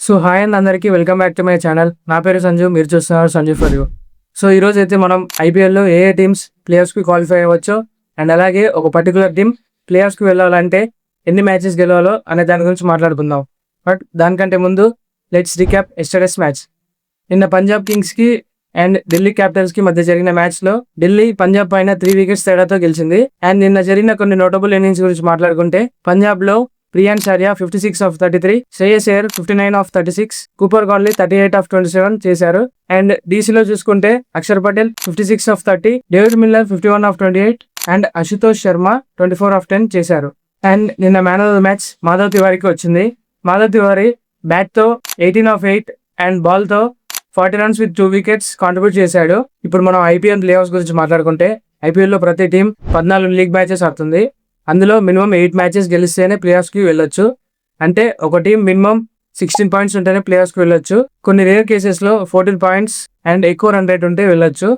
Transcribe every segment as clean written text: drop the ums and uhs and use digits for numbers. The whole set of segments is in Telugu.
సో హాయ్ అండ్ అందరికీ welcome back to my channel. నా పేరు సంజు, మీరు చూస్తున్నారు సంజు ఫర్ యూ. సో ఈరోజు అయితే మనం ఐపీఎల్లో ఏ టీమ్స్ ప్లేయర్స్కి క్వాలిఫై అవ్వచ్చో అండ్ అలాగే ఒక పర్టికులర్ టీం ప్లేయర్స్కి వెళ్ళాలంటే ఎన్ని మ్యాచెస్ గెలవాలో అనే దాని గురించి మాట్లాడుకుందాం. బట్ దానికంటే ముందు లెట్స్ రీక్యాప్ ఎస్టర్డేస్ మ్యాచ్. నిన్న పంజాబ్ కింగ్స్కి అండ్ ఢిల్లీ క్యాపిటల్స్కి మధ్య జరిగిన మ్యాచ్లో ఢిల్లీ పంజాబ్ పైన 3 వికెట్స్ తేడాతో గెలిచింది. అండ్ నిన్న జరిగిన కొన్ని నోటబుల్ ఇన్నింగ్స్ గురించి మాట్లాడుకుంటే పంజాబ్లో Priyansh Arya 56 of 33, Shreyas Iyer 59 of 36, Cooper గాడ్లీ 38 of 27 చేశారు. అండ్ డీసీలో చూసుకుంటే Axar Patel 56 of 30, David Miller 51 of 28 and Ashutosh Sharma 24 of 10 చేశారు. అండ్ నిన్న man of the match Madhav తివారీకి వచ్చింది. మాధవ్ తివారీ బ్యాట్తో 18 of 8 అండ్ బాల్తో 40 runs with 2 wickets కాంట్రిబ్యూట్ చేశాడు. ఇప్పుడు మనం ఐపీఎల్ ప్లే ఆఫ్స్ గురించి మాట్లాడుకుంటే ఐపీఎల్లో ప్రతి టీం 14 లీగ్ మ్యాచెస్ ఆడుతుంది. అందులో మినిమం 8 మ్యాచెస్ గెలిస్తేనే ప్లే ఆఫ్స్కి వెళ్ళొచ్చు. అంటే ఒక టీం మినిమం 16 points ఉంటేనే ప్లే ఆఫ్స్కి వెళ్ళొచ్చు. కొన్ని రేర్ కేసెస్లో 14 points అండ్ ఎక్కువ రన్ రేట్ ఉంటే వెళ్ళొచ్చు.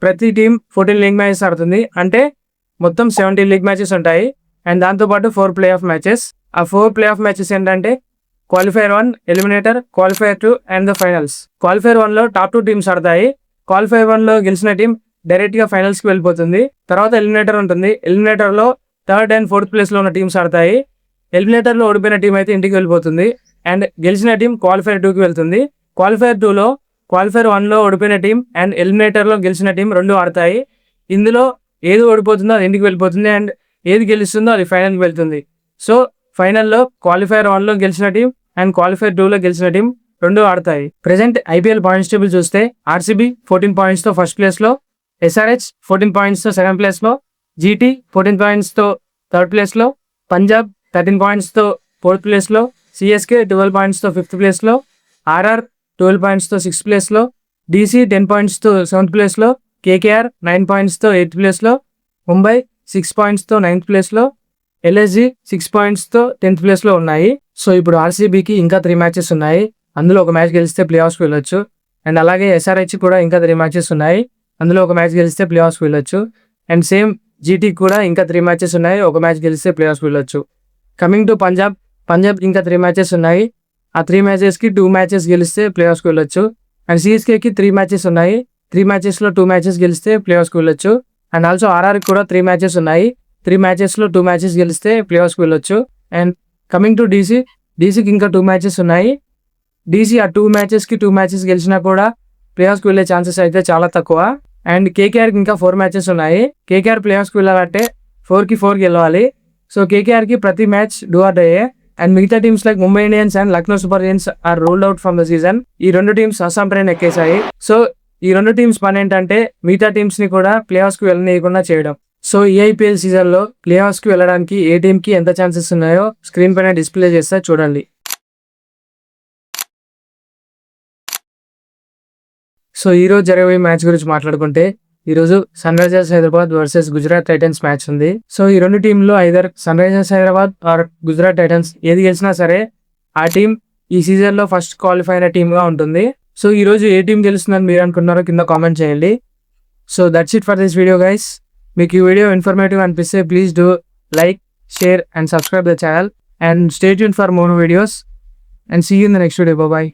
ప్రతి టీం 14 లీగ్ మ్యాచెస్ ఆడుతుంది. అంటే మొత్తం 17 లీగ్ మ్యాచెస్ ఉంటాయి. అండ్ దాంతోపాటు 4 ప్లే ఆఫ్ మ్యాచెస్. ఆ 4 ప్లే ఆఫ్ మ్యాచెస్ ఏంటంటే qualifier 1, eliminator, qualifier 2 and the finals. Qualifier 1లో టాప్ 2 టీమ్స్ ఆడతాయి. క్వాలిఫైర్ 1లో గెలిచిన టీం డైరెక్ట్గా ఫైనల్స్కి వెళ్ళిపోతుంది. తర్వాత ఎలిమినేటర్ ఉంటుంది. ఎలిమినేటర్లో 3rd and 4th ప్లేస్లో ఉన్న టీమ్స్ ఆడతాయి. ఎలిమినేటర్లో ఓడిపోయిన టీం అయితే ఇంటికి వెళ్ళిపోతుంది. అండ్ గెలిచిన టీం క్వాలిఫైర్ 2కి వెళ్తుంది. క్వాలిఫైర్ 2లో క్వాలిఫైర్ 1లో ఓడిపోయిన టీం అండ్ ఎలిమినేటర్లో గెలిచిన టీం 2 ఆడతాయి. ఇందులో ఏది ఓడిపోతుందో అది ఇంటికి వెళ్ళిపోతుంది అండ్ ఏది గెలుస్తుందో అది ఫైనల్కి వెళ్తుంది. సో ఫైనల్లో క్వాలిఫైర్ 1లో గెలిచిన టీం అండ్ క్వాలిఫైర్ 2లో గెలిచిన టీం 2 ఆడతాయి. ప్రెజెంట్ ఐపీఎల్ పాయింట్స్ టేబుల్ చూస్తే ఆర్సీబీ 14 pointsతో ఫస్ట్ ప్లేస్లో, ఎస్ఆర్హెచ్ 14 pointsతో సెకండ్ ప్లేస్లో, జీటీ 14 pointsతో థర్డ్ ప్లేస్లో, పంజాబ్ 13 pointsతో ఫోర్త్ ప్లేస్లో, సిఎస్కే 12 pointsతో ఫిఫ్త్ ప్లేస్లో, ఆర్ఆర్ 12 pointsతో సిక్స్త్ ప్లేస్లో, డీసీ 10 pointsతో సెవెంత్ ప్లేస్లో, కేకేఆర్ 9 pointsతో ఎయిత్ ప్లేస్లో, ముంబై 6 pointsతో నైన్త్ ప్లేస్లో, ఎల్ఎస్జీ 6 pointsతో 10th ప్లేస్లో ఉన్నాయి. సో ఇప్పుడు ఆర్సీబీకి ఇంకా 3 మ్యాచెస్ ఉన్నాయి. అందులో ఒక మ్యాచ్ గెలిస్తే ప్లే ఆఫ్స్కి వెళ్ళొచ్చు. అండ్ అలాగే ఎస్ఆర్హెచ్ కూడా ఇంకా 3 మ్యాచెస్ ఉన్నాయి. అందులో ఒక మ్యాచ్ గెలిస్తే ప్లే ఆఫ్స్కి వెళ్ళొచ్చు. అండ్ సేమ్ జీటీకి కూడా ఇంకా 3 మ్యాచెస్ ఉన్నాయి. ఒక మ్యాచ్ గెలిస్తే ప్లే ఆఫ్స్కి వెళ్ళొచ్చు. కమింగ్ టు పంజాబ్ ఇంకా 3 మ్యాచెస్ ఉన్నాయి. ఆ 3 మ్యాచెస్కి 2 మ్యాచెస్ గెలిస్తే ప్లే ఆఫ్స్కి వెళ్ళొచ్చు. అండ్ సిఎస్కేకి 3 మ్యాచెస్ ఉన్నాయి. 3 మ్యాచెస్లో 2 మ్యాచెస్ గెలిస్తే ప్లే ఆఫ్స్కి వెళ్ళొచ్చు. అండ్ ఆల్సో ఆర్ఆర్కి కూడా 3 మ్యాచెస్ ఉన్నాయి. 3 మ్యాచెస్లో 2 మ్యాచెస్ గెలిస్తే ప్లే ఆఫ్స్కి వెళ్ళొచ్చు. అండ్ కమింగ్ టు డీసీకి ఇంకా 2 మ్యాచెస్ ఉన్నాయి. డీసీ ఆ 2 మ్యాచెస్కి 2 మ్యాచెస్ గెలిచినా కూడా ప్లే ఆఫ్స్కి వెళ్ళే ఛాన్సెస్ అయితే చాలా తక్కువ. అండ్ కేకేఆర్కి ఇంకా 4 మ్యాచెస్ ఉన్నాయి. కేకేఆర్ ప్లే ఆఫ్స్కి వెళ్ళాలంటే 4కి 4 గెలవాలి. సో కేకేఆర్కి ప్రతి match do or die. And మిగతా teams like Mumbai Indians and Lucknow super giants are ruled out from the season. ఈ 2 టీమ్స్ అస్సాం ట్రైన్ ఎక్కేశాయి. సో ఈ 2 టీమ్స్ పని ఏంటంటే మిగతా టీమ్స్ని కూడా ప్లే ఆఫ్స్కి వెళ్ళనీయకుండా చేయడం. సో ఈ ఐపీఎల్ సీజన్లో ప్లే ఆఫ్స్కి వెళ్ళడానికి ఏ టీంకి ఎంత ఛాన్సెస్ ఉన్నాయో స్క్రీన్ పైన డిస్ప్లే చేస్తే చూడండి. సో ఈరోజు జరిగే మ్యాచ్ గురించి మాట్లాడుకుంటే ఈరోజు sunrisers Hyderabad versus Gujarat Titans match ఉంది. సో ఈ 2 టీంలో either sunrisers Hyderabad or Gujarat Titans ఏది గెలిచినా సరే ఆ టీం ఈ సీజన్లో ఫస్ట్ క్వాలిఫై అయిన టీమ్గా ఉంటుంది. సో ఈరోజు ఏ టీం గెలుస్తుందని మీరు అనుకుంటున్నారో కింద కామెంట్ చేయండి. So that's it for this video guys. మీకు ఈ వీడియో ఇన్ఫర్మేటివ్ అనిపిస్తే please do like, share and subscribe the channel and stay tuned for more videos and see you in the next video. Bye.